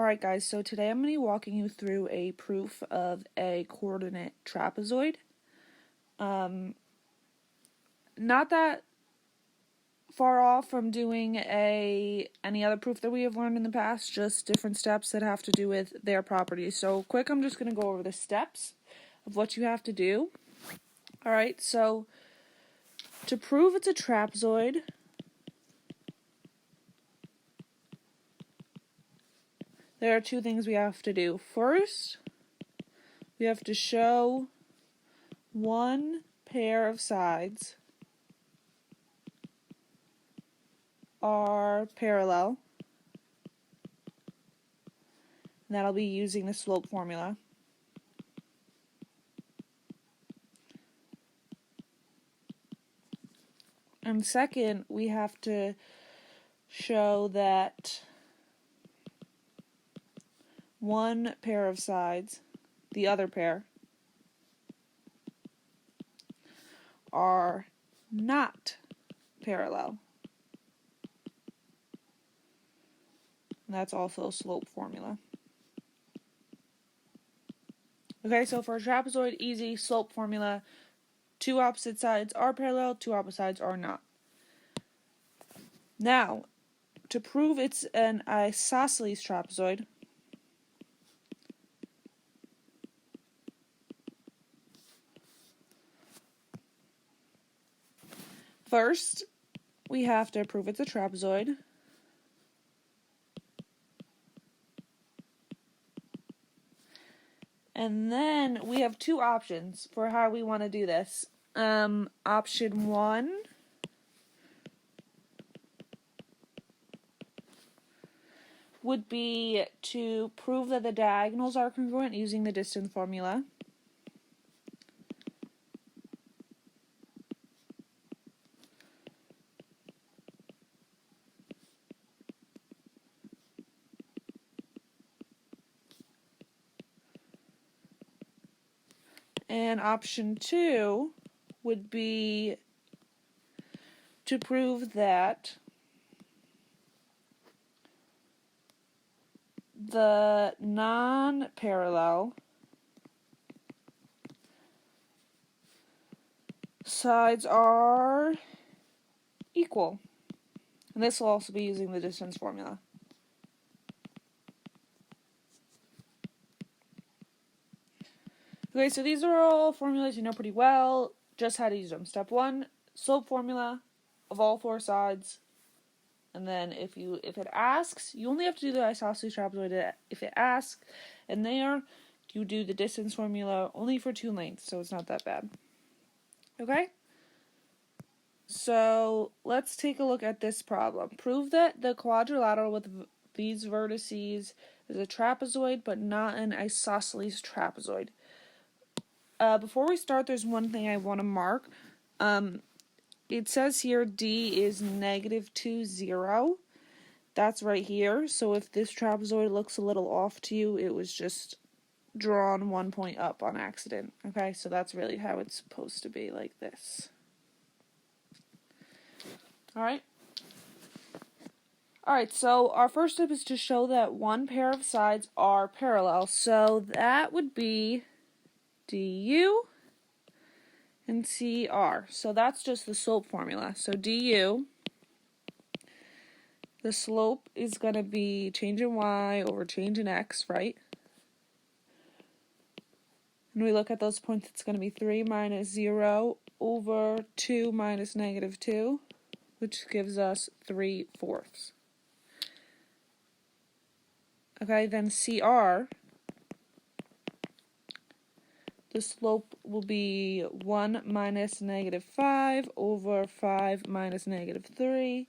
Alright guys, so today I'm going to be walking you through a proof of a coordinate trapezoid. Not that far off from doing any other proof that we have learned in the past, just different steps that have to do with their properties. So quick, I'm just going to go over the steps of what you have to do. Alright, so to prove it's a trapezoid, there are two things we have to do. First, we have to show one pair of sides are parallel. And that'll be using the slope formula. And second, we have to show that one pair of sides, the other pair, are not parallel. And that's also a slope formula. Okay, so for a trapezoid, easy, slope formula. Two opposite sides are parallel, two opposite sides are not. Now, to prove it's an isosceles trapezoid, first, we have to prove it's a trapezoid. And then we have two options for how we want to do this. Option one would be to prove that the diagonals are congruent using the distance formula. And option two would be to prove that the non-parallel sides are equal. And this will also be using the distance formula. Okay, so these are all formulas you know pretty well, just how to use them. Step one, slope formula of all four sides. And then if it asks, you only have to do the isosceles trapezoid if it asks. And there, you do the distance formula only for two lengths, so it's not that bad. Okay? So let's take a look at this problem. Prove that the quadrilateral with these vertices is a trapezoid, but not an isosceles trapezoid. Before we start, there's one thing I want to mark. It says here D is -2, 0. That's right here. So if this trapezoid looks a little off to you, it was just drawn 1 point up on accident. Okay, so that's really how it's supposed to be, like this. Alright? Alright, so our first step is to show that one pair of sides are parallel. So that would be du and cr. So that's just the slope formula. So du, the slope is going to be change in y over change in x, right? And we look at those points, it's going to be 3 minus 0 over 2 minus -2, which gives us 3/4. Okay, then cr, the slope will be 1 minus -5 over 5 minus -3,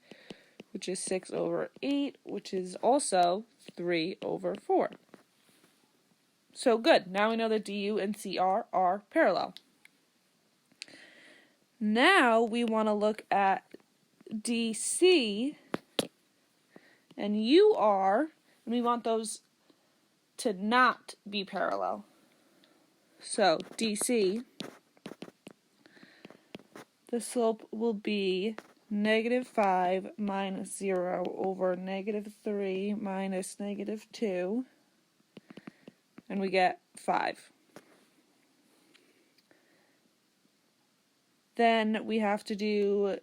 which is 6 over 8, which is also 3/4. So good, now we know that du and cr are parallel. Now we want to look at dc and ur, and we want those to not be parallel. So dc, the slope will be negative 5 minus 0 over negative 3 minus negative 2, and we get 5. Then we have to do,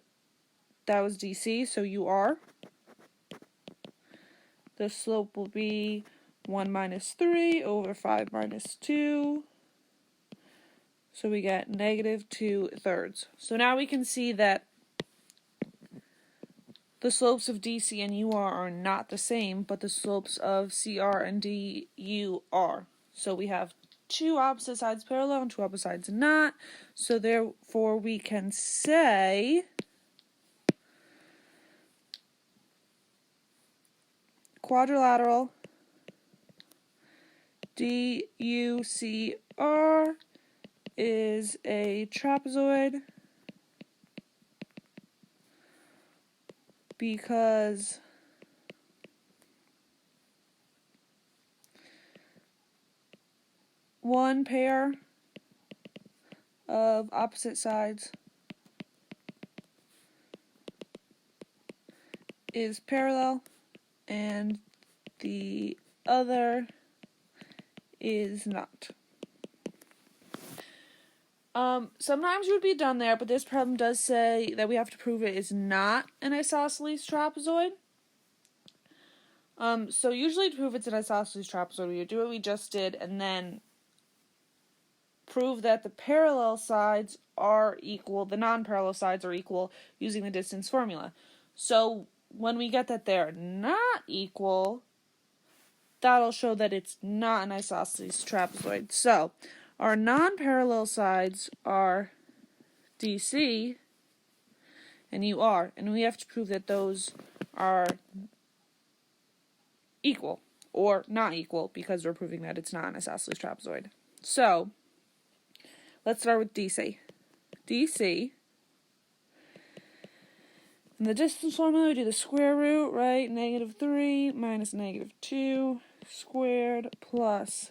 that was DC, so UR. The slope will be 1 minus 3 over 5 minus 2. So we get negative 2/3. So now we can see that the slopes of DC and UR are not the same, but the slopes of CR and DU are. So we have two opposite sides parallel and two opposite sides not. So therefore we can say quadrilateral DUCR is a trapezoid because one pair of opposite sides is parallel and the other is not. Sometimes you would be done there, but this problem does say that we have to prove it is not an isosceles trapezoid. So usually to prove it's an isosceles trapezoid, we would do what we just did and then prove that the parallel sides are equal, the non-parallel sides are equal using the distance formula. So when we get that they're not equal, that'll show that it's not an isosceles trapezoid. So our non-parallel sides are DC and UR, and we have to prove that those are equal or not equal because we're proving that it's not an isosceles trapezoid. So let's start with DC. DC, in the distance formula, we do the square root, right? Negative 3 minus negative 2 squared plus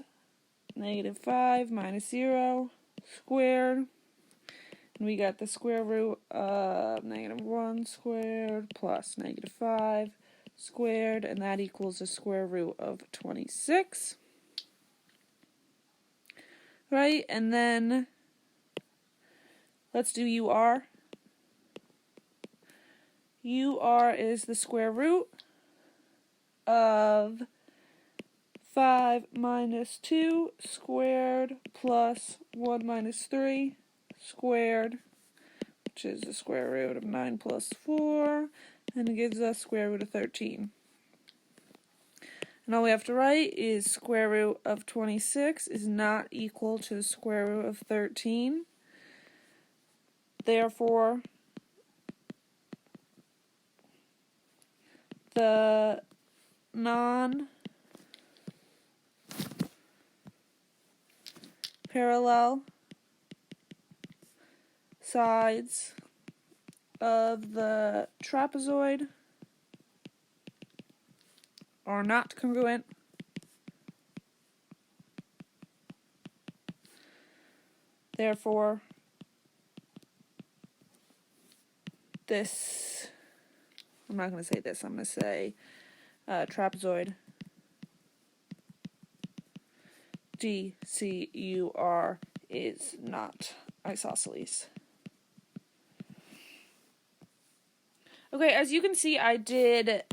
negative 5 minus 0 squared. And we got the square root of negative 1 squared plus negative 5 squared, and that equals the square root of 26. Right? And then let's do UR. UR is the square root of 5 minus 2 squared plus 1 minus 3 squared, which is the square root of 9 plus 4, and it gives us square root of 13. And all we have to write is square root of 26 is not equal to the square root of 13. Therefore, the non-parallel sides of the trapezoid are not congruent. Therefore, this, I'm not going to say this, I'm going to say trapezoid DCUR is not isosceles. Okay, as you can see, I did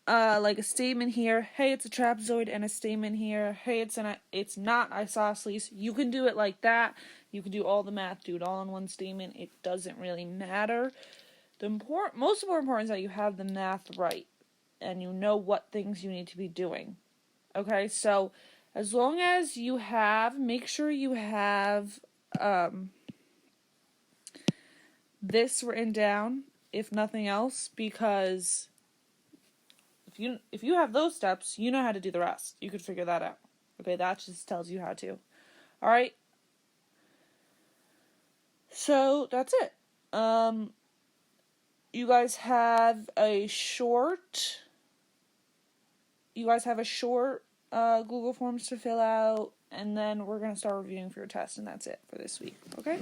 like a statement here, hey, it's a trapezoid, and a statement here, hey, it's not isosceles. You can do it like that. You can do all the math, do it all in one statement. It doesn't really matter. The most important is that you have the math right, and you know what things you need to be doing. Okay, so as long as you make sure you have this written down, if nothing else, because if you have those steps, you know how to do the rest. You could figure that out. Okay, that just tells you how to. All right. So that's it. You guys have a short Google Forms to fill out, and then we're going to start reviewing for your test, and that's it for this week. Okay?